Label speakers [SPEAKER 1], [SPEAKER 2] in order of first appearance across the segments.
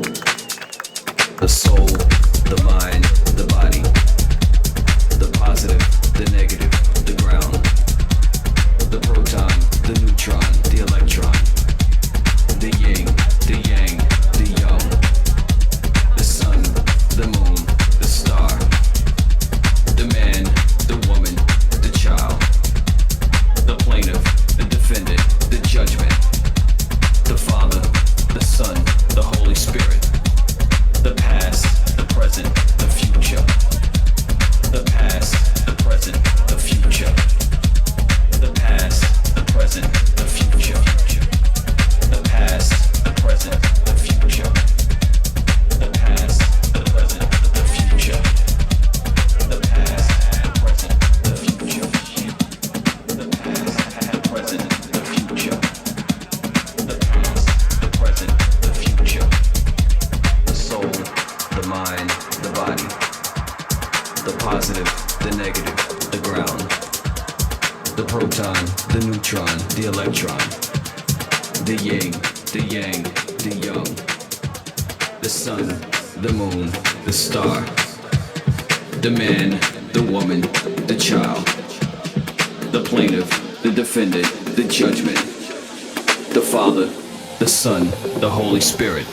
[SPEAKER 1] The soul, the mind, the body, the positive, the negative, the ground, the proton, the neutron, the electron, the yin, the yang, the yang, the sun, the moon, the star, the man, the woman, the child, the plaintiff, the defendant, the judgment, the Father, the Son, the Holy Spirit, the past, the present, the future, the past, the present, the future, the past, the present, the future, the past, the present, the future, the past, the present, the future, the past, the present, the future, the past, the present, the future, the past, the present, the future, the soul, the mind, the body, the positive, the negative, the ground, the proton, the neutron, the electron, the yin, the yang, the yang, the sun, the moon, the star, the man, the woman, the child, the plaintiff, the defendant, the judgment, the Father, the Son, the Holy Spirit.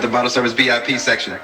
[SPEAKER 2] got the bottle service VIP section.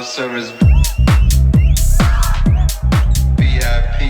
[SPEAKER 2] Service VIP.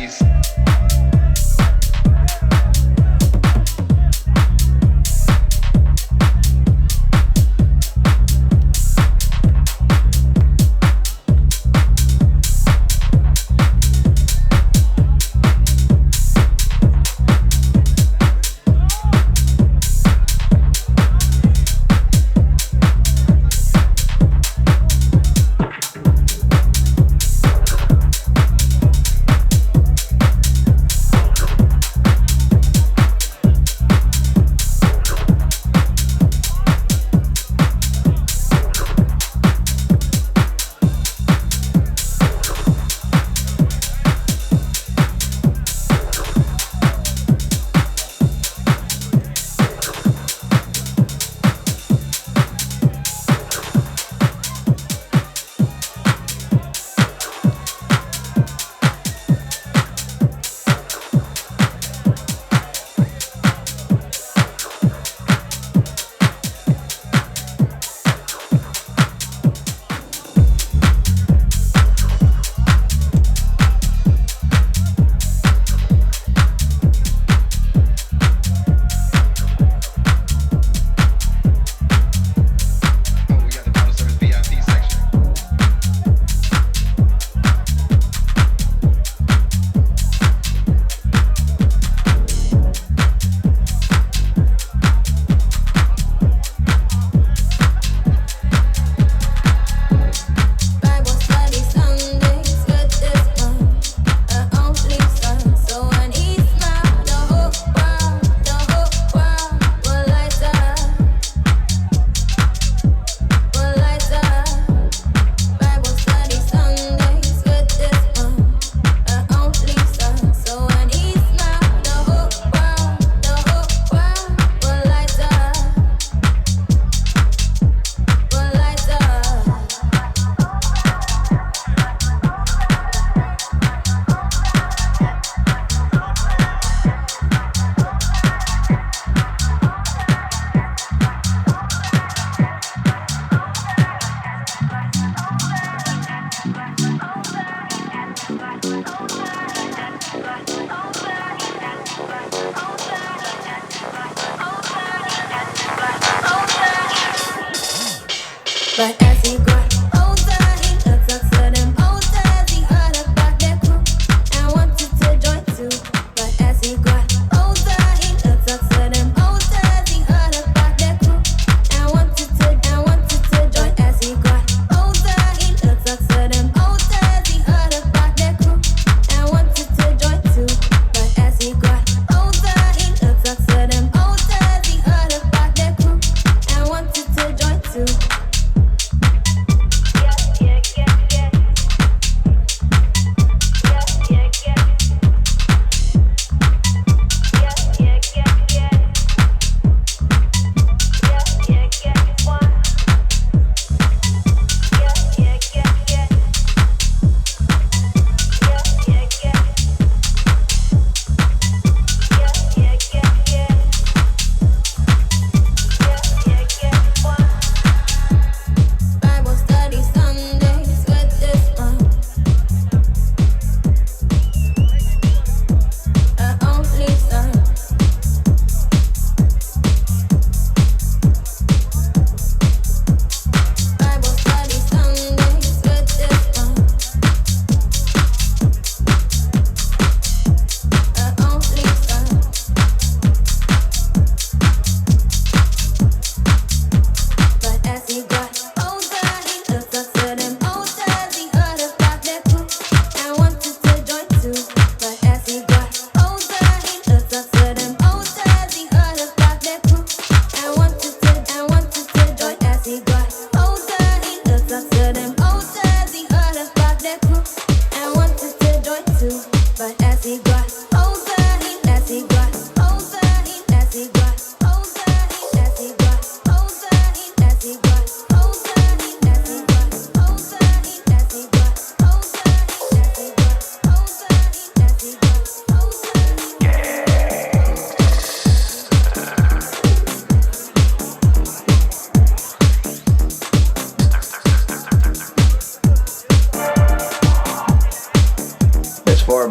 [SPEAKER 3] Them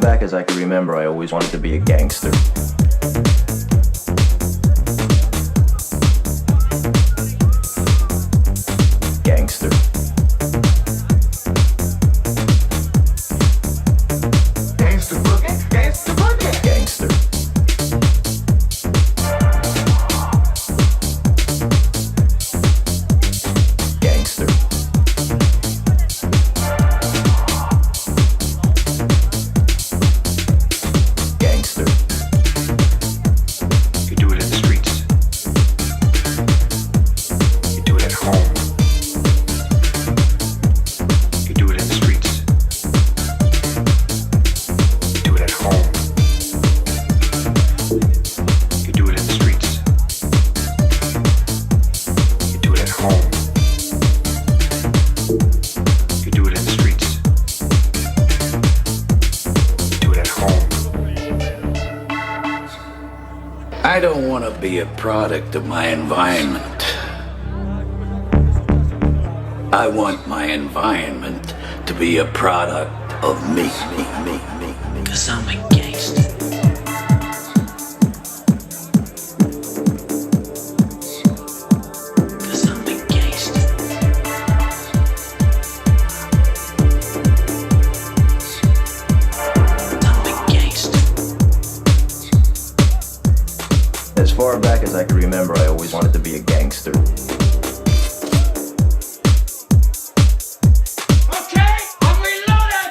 [SPEAKER 3] far back as I can remember, I always wanted to be a gangster. Gangster.
[SPEAKER 4] Gangster boogie, gangster boogie.
[SPEAKER 3] Gangster. Gangster. Gangster.
[SPEAKER 5] You do it in the streets. You do it at home. You do it in the streets. You do it at home. You do it in the streets. You do it at home. You do it in the streets. You do it at home.
[SPEAKER 6] I don't want to be a product of my environment. I want my environment to be a product of me. 'Cause I'm a gangster. 'Cause I'm a gangster. I'm a gangster.
[SPEAKER 3] As far back as I can remember, I always wanted to be a gangster.
[SPEAKER 4] Okay, I'm reloaded.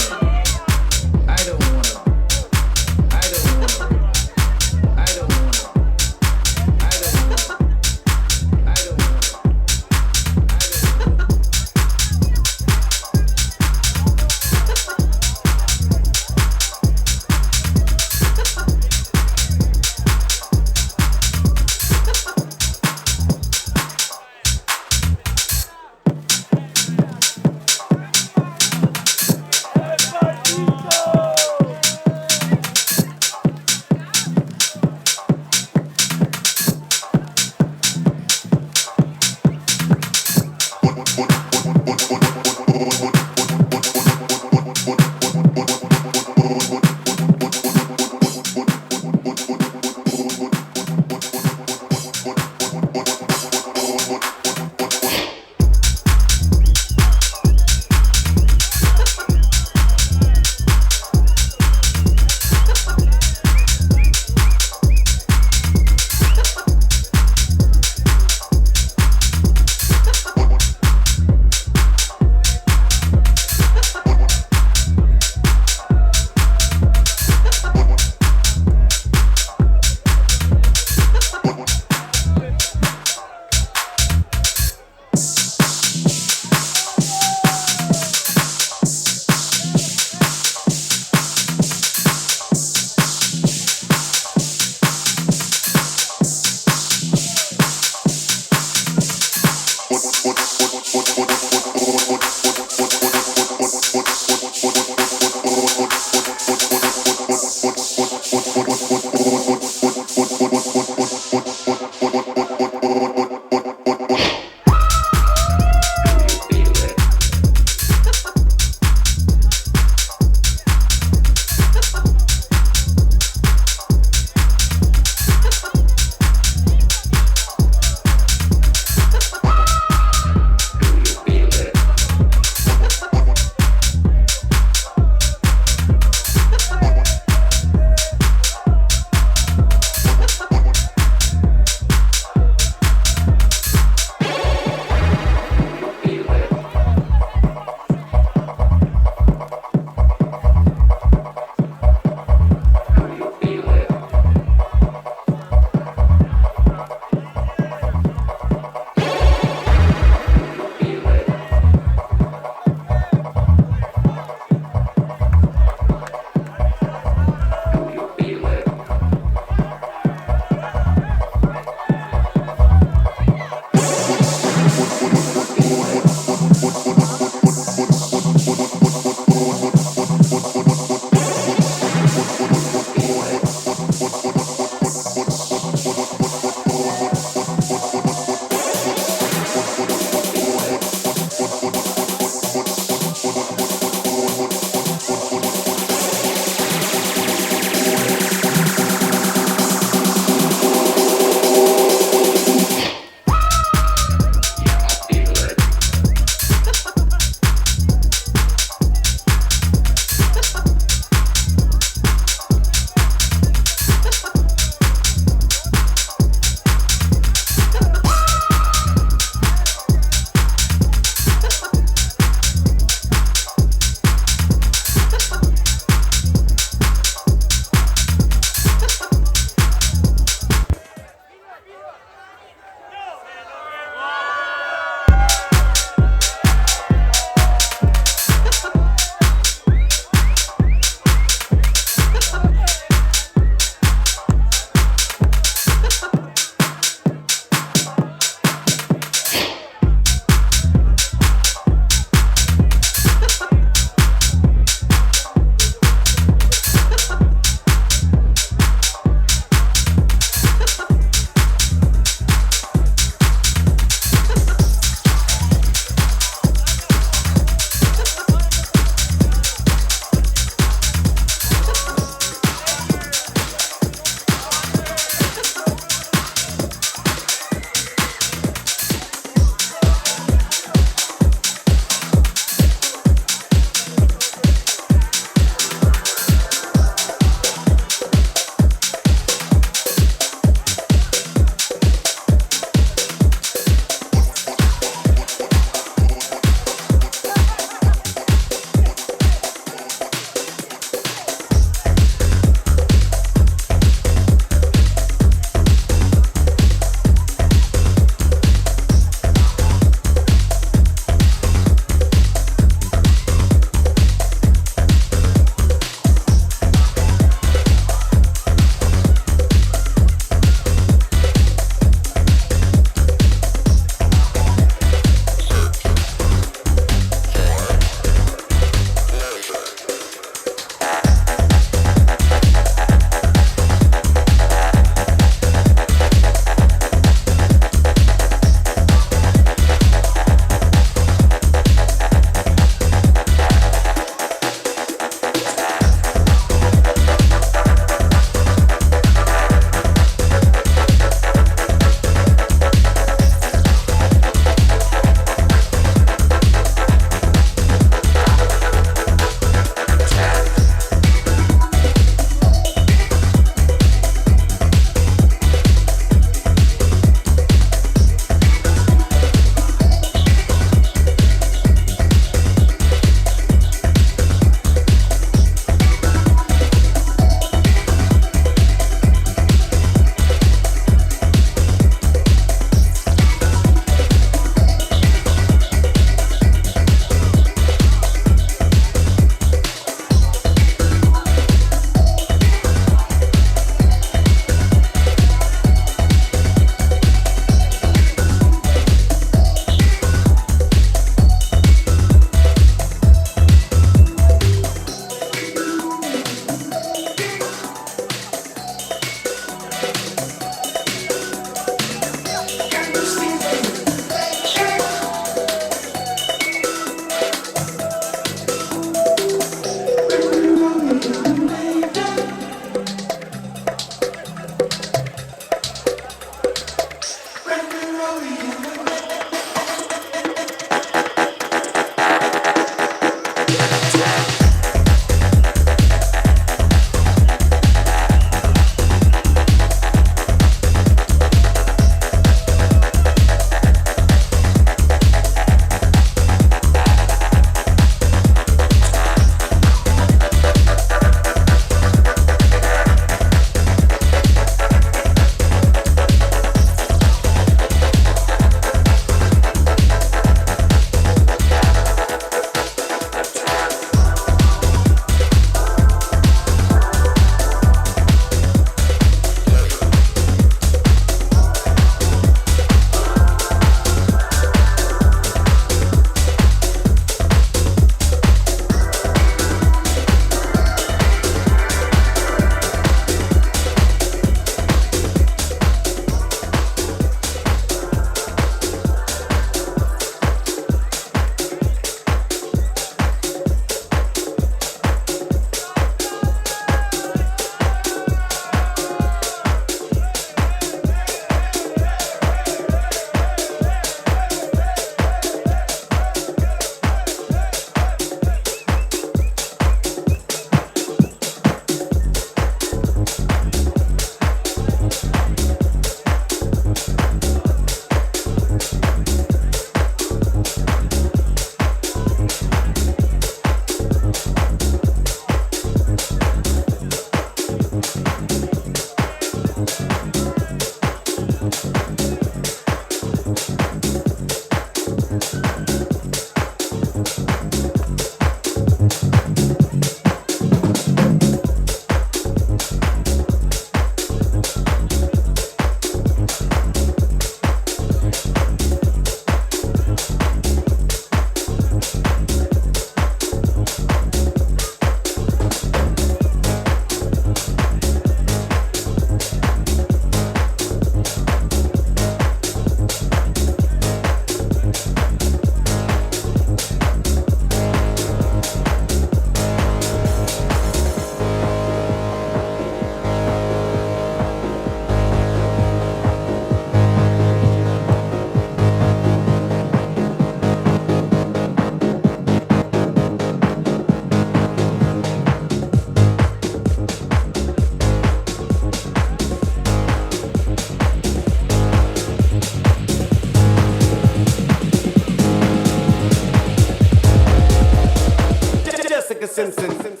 [SPEAKER 7] Jessica Simpson.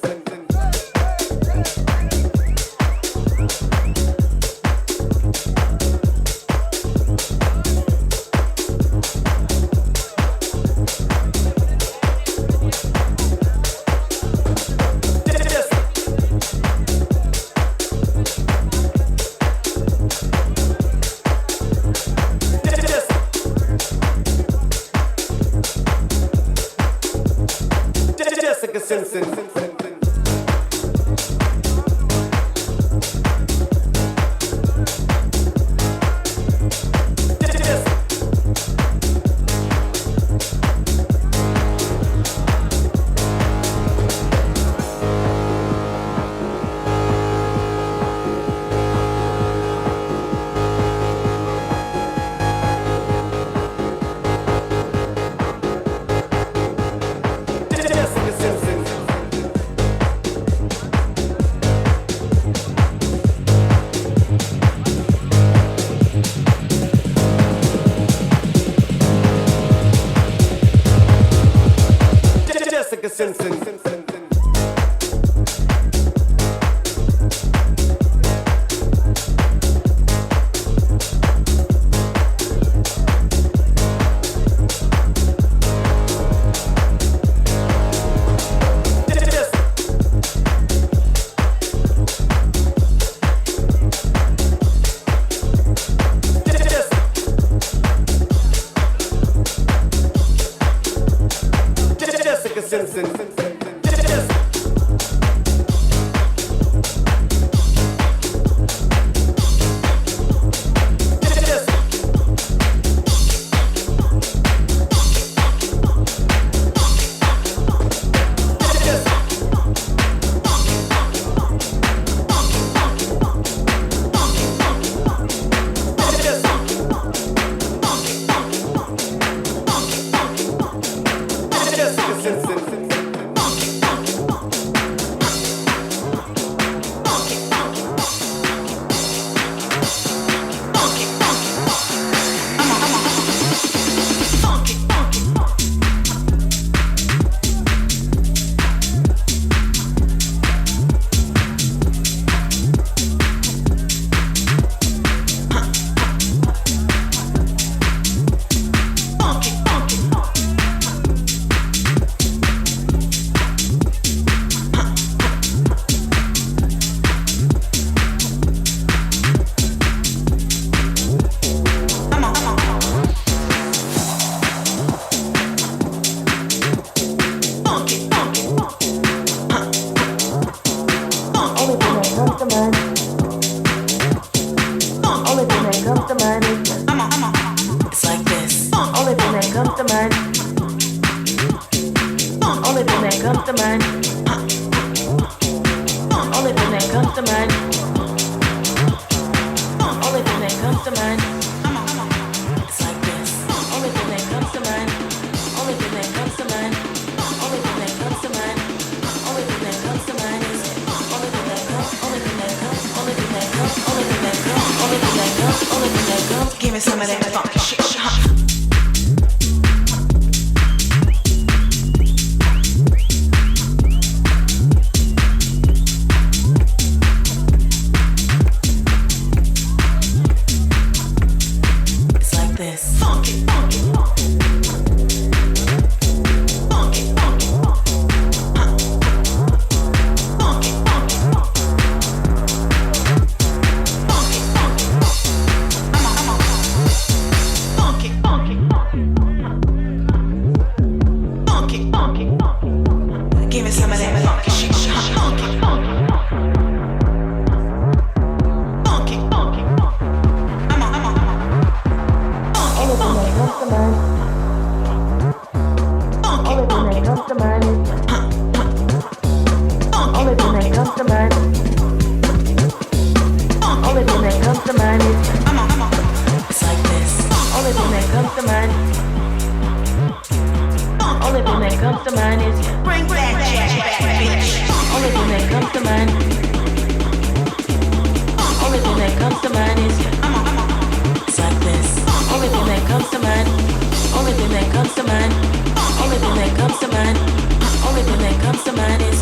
[SPEAKER 8] Only thing that comes to mind is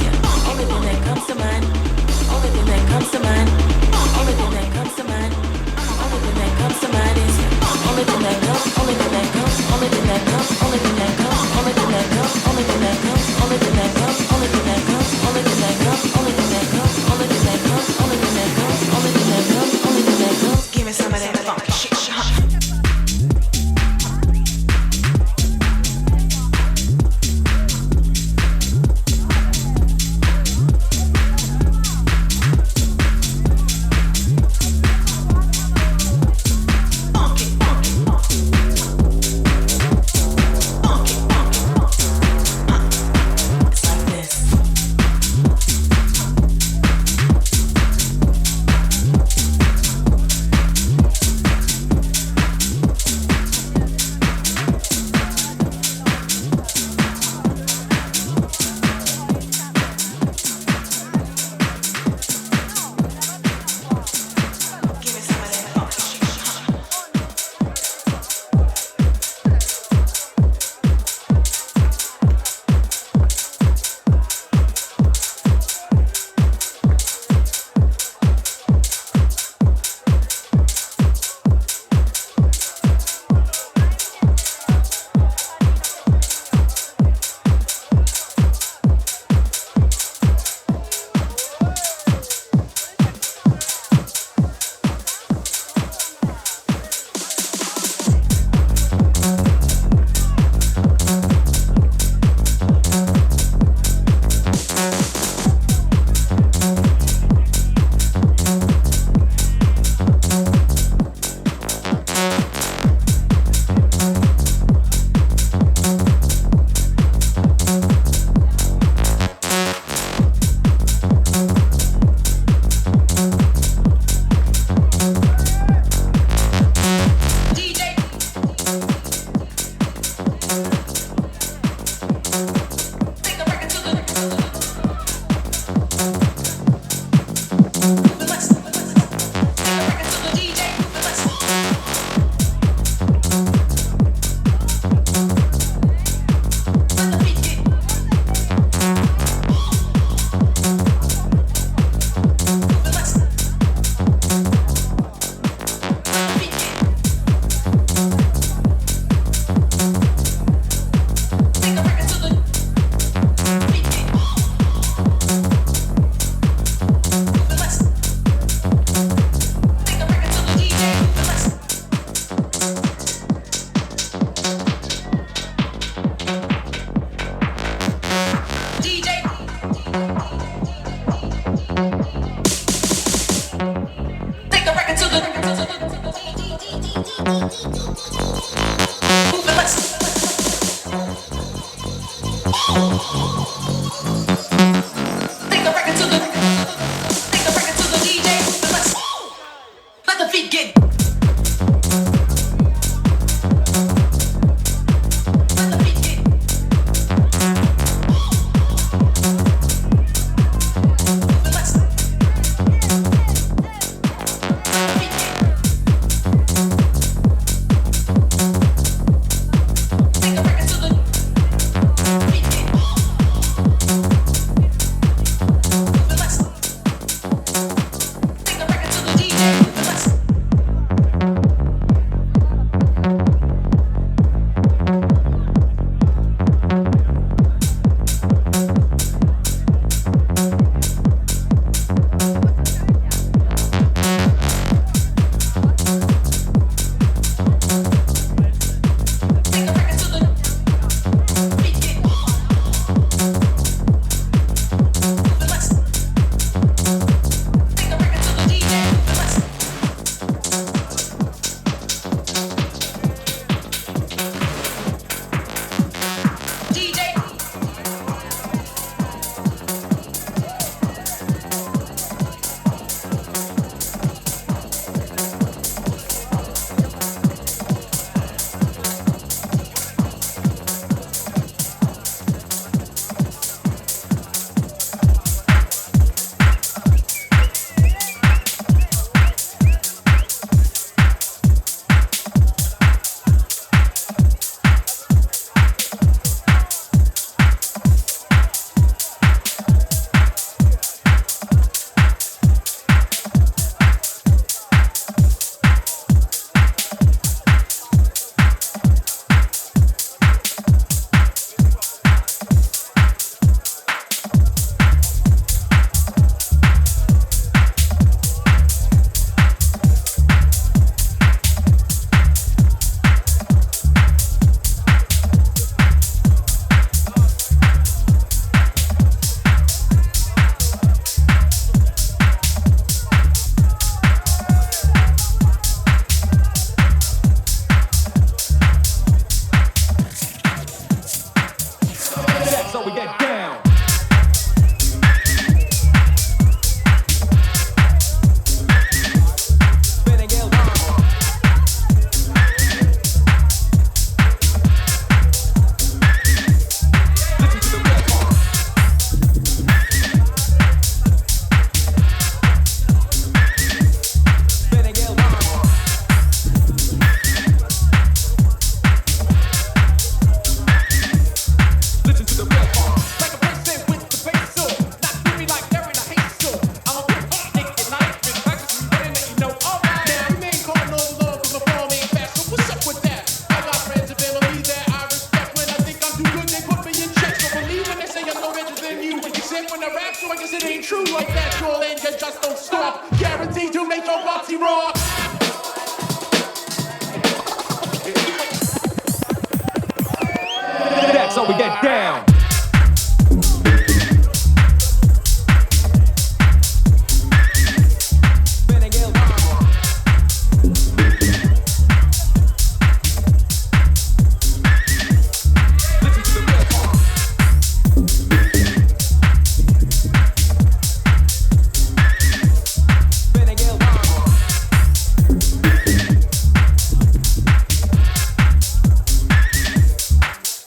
[SPEAKER 7] So we get down.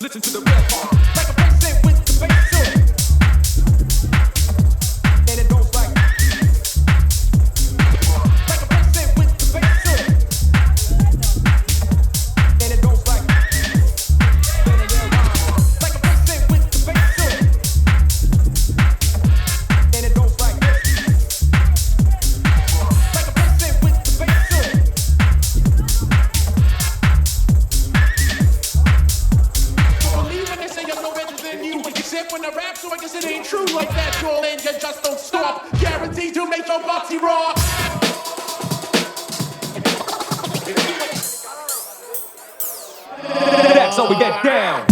[SPEAKER 7] Listen to the real part. Like a don't stop. Guaranteed to make your body rock.
[SPEAKER 8] That's how we get down.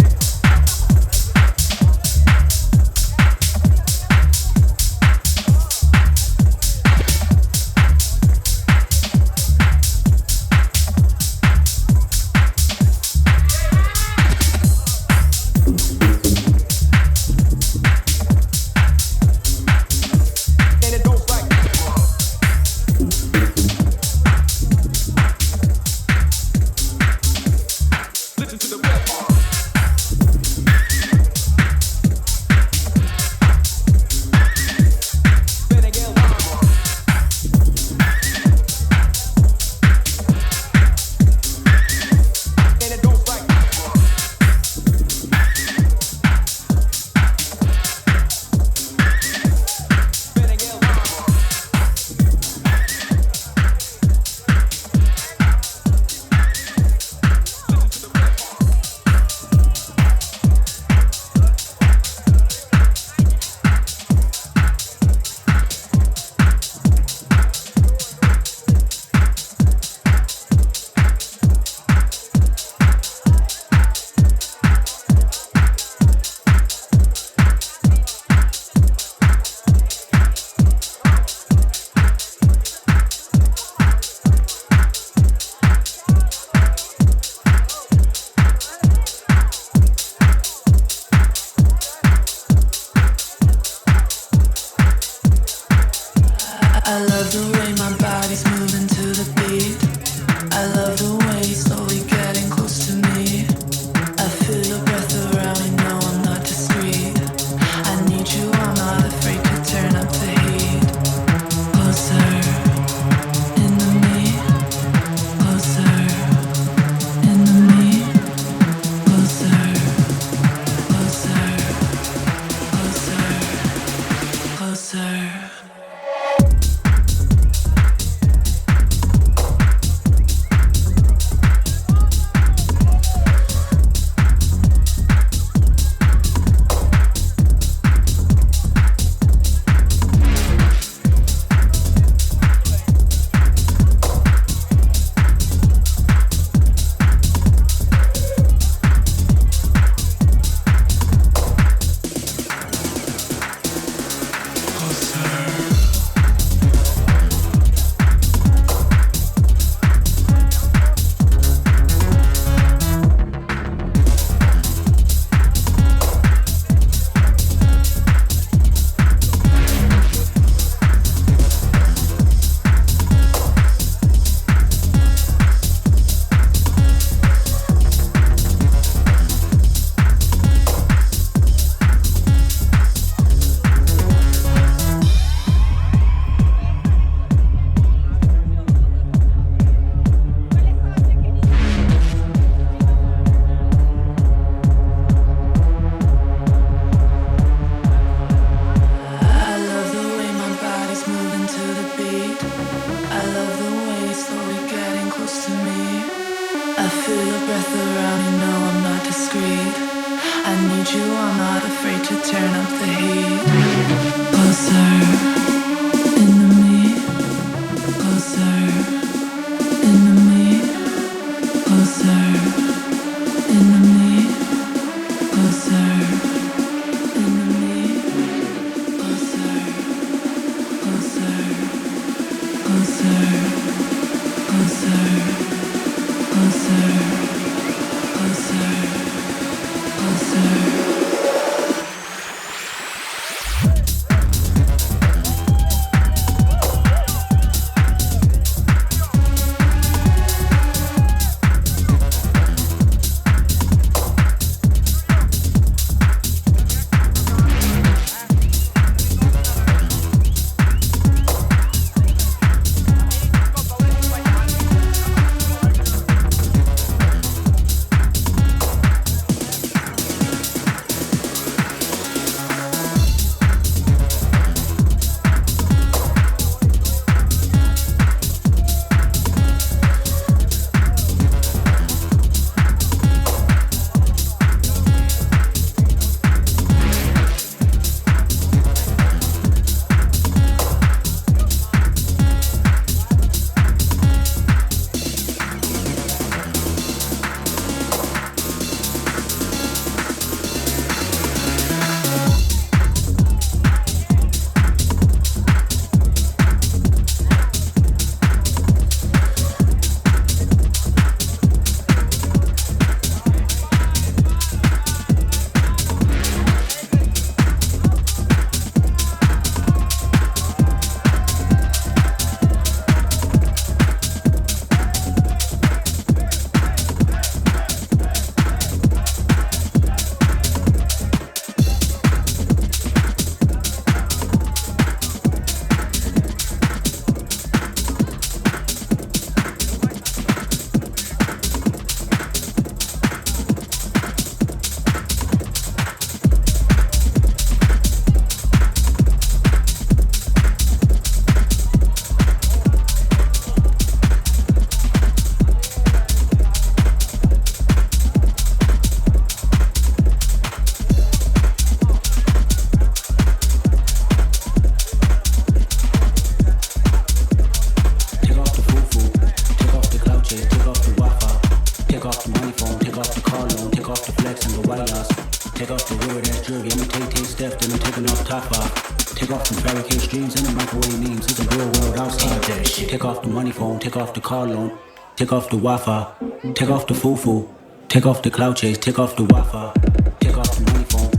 [SPEAKER 8] Wi-Fi. Take off the barricade streams and the microwave memes. It's a real world outside. Take off the money phone, take off the car loan, take off the Wi-Fi, take off the foo-foo, take off the cloud chase, take off the Wi-Fi, take off the money phone,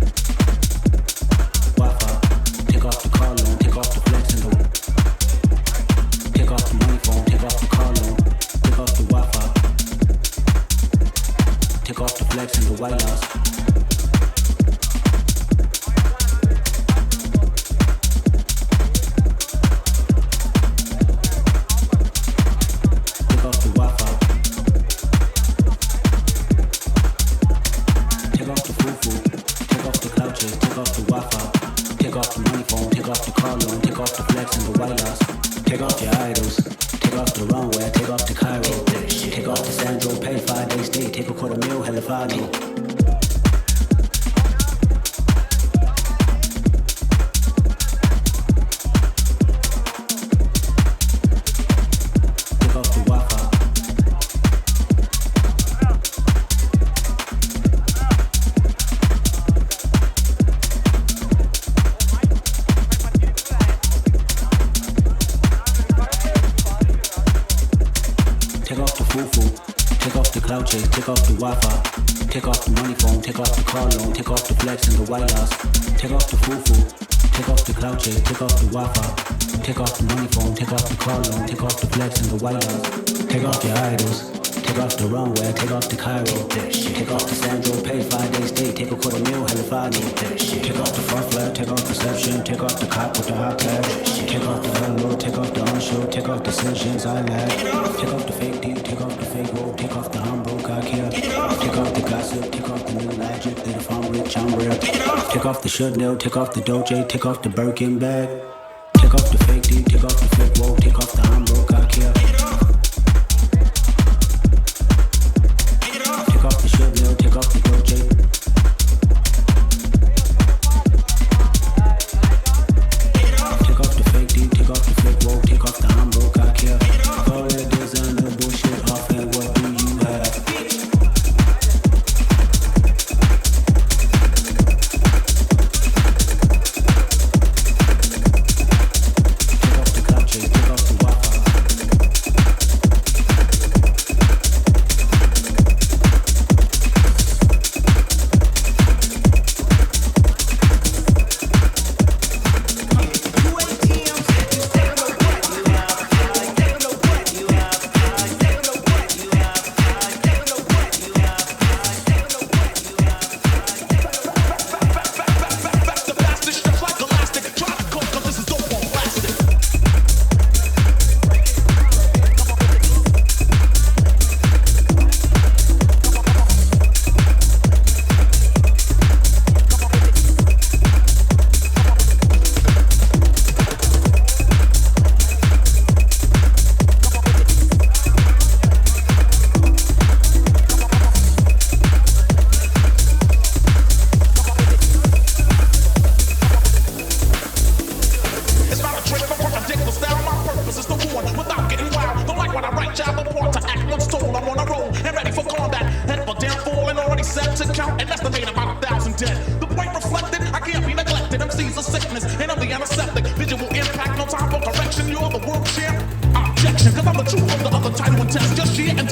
[SPEAKER 8] Wi-Fi, take off the car loan, take off the flex and the, take off the money phone, take off the car loan, take off the Wi-Fi, take off the flex and the white loss. Take off the Wi-Fi, take off the money phone, take off the car loan, take off the flex and the white loss. Take off the foo-foo, take off the cloud chase, take off the Wi-Fi, take off the money phone, take off the car loan, take off the flex and the white loss. Take off your idols, take off the runway, take off the Cairo, take off the Sandro, pay 5 days stay, take a $250,000, hella fine. Take off the front flag, take off perception, take off the cop with the hot tag, take off the hello, take off the unsure, take off decisions I lag, take off the fake deep, take off the fake woke, take off the humble cock here, take off the gossip, take off the new magic, that if I'm rich, I'm real. Take off the Chanel, take off the Doja, take off the Birkin bag, take off the fake deep, take off the fake woke, take off the humble cock here. Take off the Chanel, take off the Doja. Take off the fake deep, take off the fake woke, take off the humble cock here. All that designer bullshit off and what do you have? Take off the cloud chase, take off the Wi-Fi.
[SPEAKER 7] Cause I'm the truth of the other title and test. Just shit and